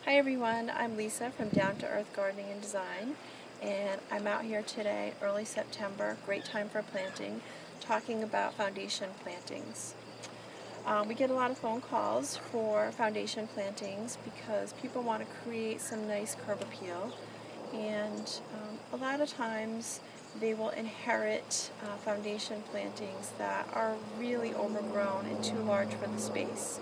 Hi everyone, I'm Lisa from Down to Earth Gardening and Design, and I'm out here today, early September, great time for planting, talking about foundation plantings. We get a lot of phone calls for foundation plantings because people want to create some nice curb appeal, and a lot of times they will inherit foundation plantings that are really overgrown and too large for the space.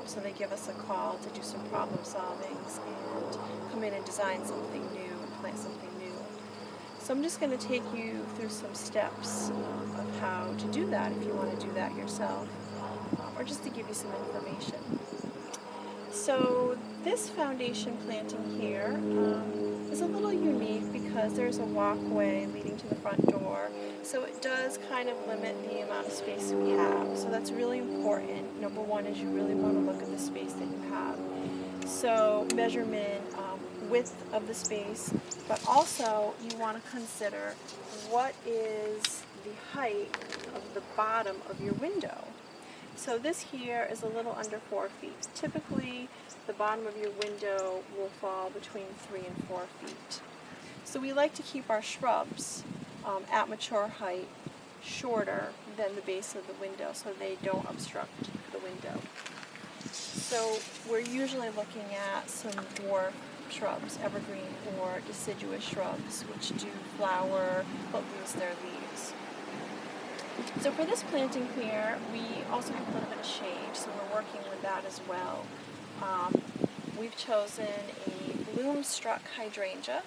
So they give us a call to do some problem solvings and come in and design something new and plant something new. So I'm just going to take you through some steps of how to do that if you want to do that yourself, or just to give you some information. So this foundation planting here is a little unique because there's a walkway leading to the front door, so it does kind of limit the amount of space we have. So that's really important. Number one is you really want to look at the space that you have. So measurement, width of the space, but also you want to consider what is the height of the bottom of your window. So this here is a little under 4 feet. Typically, the bottom of your window will fall between 3 and 4 feet. So we like to keep our shrubs at mature height shorter than the base of the window so they don't obstruct the window. So we're usually looking at some dwarf shrubs, evergreen or deciduous shrubs, which do flower but lose their leaves. So for this planting here, we also have a little bit of shade, so we're working with that as well. We've chosen a bloom-struck hydrangea,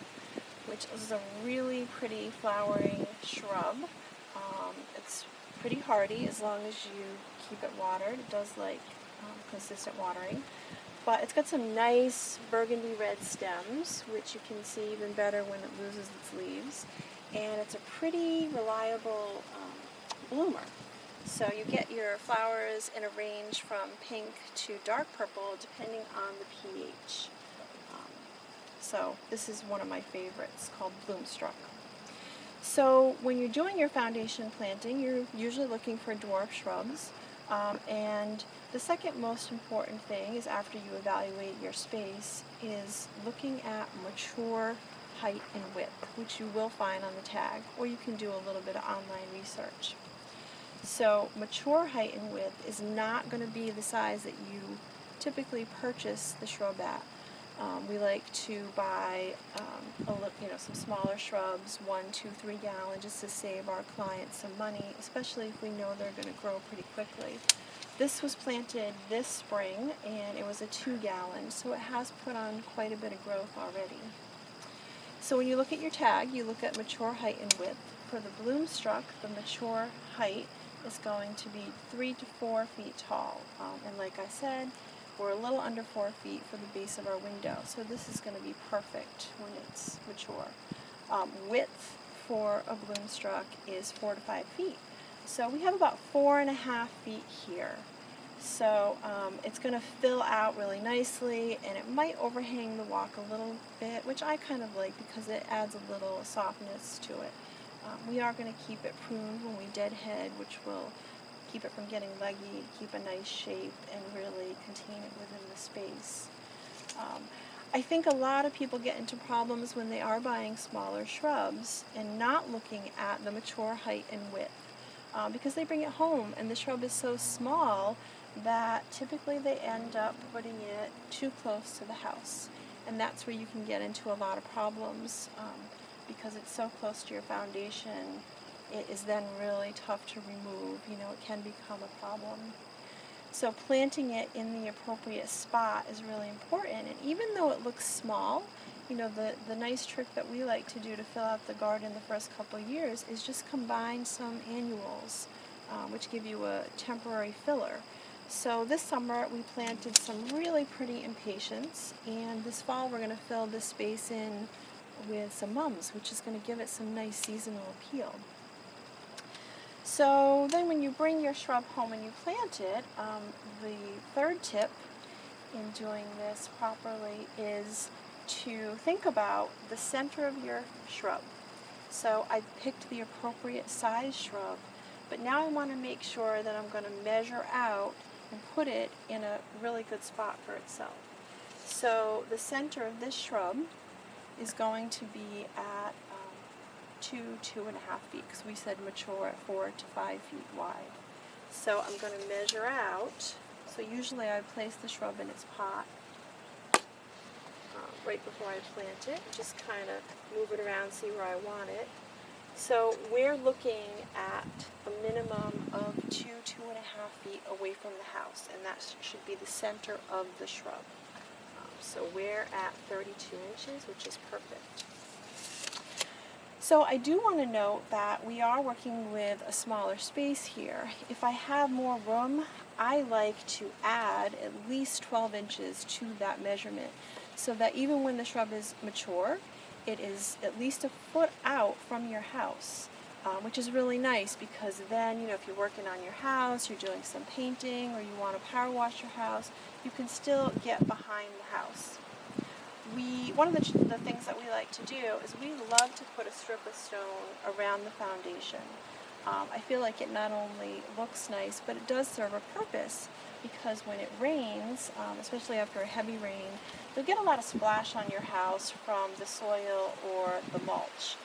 which is a really pretty flowering shrub. It's pretty hardy as long as you keep it watered. It does like consistent watering. But it's got some nice burgundy red stems, which you can see even better when it loses its leaves. And it's a pretty reliable bloomer. So you get your flowers in a range from pink to dark purple depending on the pH. So this is one of my favorites, called Bloomstruck. So when you're doing your foundation planting, you're usually looking for dwarf shrubs. And the second most important thing is, after you evaluate your space, is looking at mature height and width, which you will find on the tag, or you can do a little bit of online research. So mature height and width is not going to be the size that you typically purchase the shrub at. We like to buy some smaller shrubs, 1, 2, 3 gallon, just to save our clients some money, especially if we know they're going to grow pretty quickly. This was planted this spring, and it was a 2 gallon, so it has put on quite a bit of growth already. So when you look at your tag, you look at mature height and width. For the Bloomstruck, the mature height is going to be 3 to 4 feet tall. And like I said, we're a little under 4 feet for the base of our window. So this is going to be perfect when it's mature. Width for a Bloomstruck is 4 to 5 feet. So we have about 4.5 feet here. So it's going to fill out really nicely, and it might overhang the walk a little bit, which I kind of like because it adds a little softness to it. We are going to keep it pruned when we deadhead, which will keep it from getting leggy, keep a nice shape, and really contain it within the space. I think a lot of people get into problems when they are buying smaller shrubs and not looking at the mature height and width, because they bring it home and the shrub is so small that typically they end up putting it too close to the house. And that's where you can get into a lot of problems, because it's so close to your foundation. It is then really tough to remove. It can become a problem. So planting it in the appropriate spot is really important. And even though it looks small, the nice trick that we like to do to fill out the garden the first couple of years is just combine some annuals, which give you a temporary filler. So this summer we planted some really pretty impatiens, and this fall we're going to fill this space in with some mums, which is going to give it some nice seasonal appeal. So then when you bring your shrub home and you plant it, the third tip in doing this properly is to think about the center of your shrub. So I picked the appropriate size shrub, but now I want to make sure that I'm going to measure out and put it in a really good spot for itself. So the center of this shrub is going to be at 2.5 feet, because we said mature at 4 to 5 feet wide. So I'm going to measure out. So usually I place the shrub in its pot right before I plant it. Just kind of move it around, see where I want it. So we're looking at a minimum of 2.5 feet away from the house, and that should be the center of the shrub. So we're at 32 inches, which is perfect. So I do want to note that we are working with a smaller space here. If I have more room, I like to add at least 12 inches to that measurement, so that even when the shrub is mature, it is at least a foot out from your house, which is really nice, because then, if you're working on your house, you're doing some painting, or you want to power wash your house, you can still get behind the house. One of the things that we like to do is we love to put a strip of stone around the foundation. I feel like it not only looks nice, but it does serve a purpose, because when it rains, especially after a heavy rain, you'll get a lot of splash on your house from the soil or the mulch.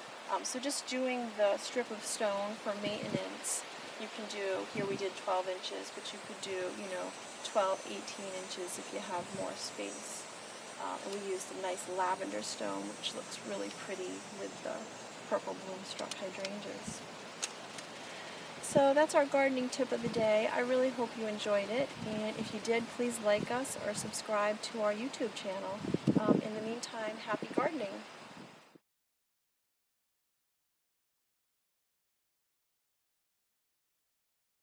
So just doing the strip of stone for maintenance, you can do, here we did 12 inches, but you could do, 12, 18 inches if you have more space. And we used a nice lavender stone, which looks really pretty with the purple bloom-struck hydrangeas. So that's our gardening tip of the day. I really hope you enjoyed it, and if you did, please like us or subscribe to our YouTube channel. In the meantime, happy gardening!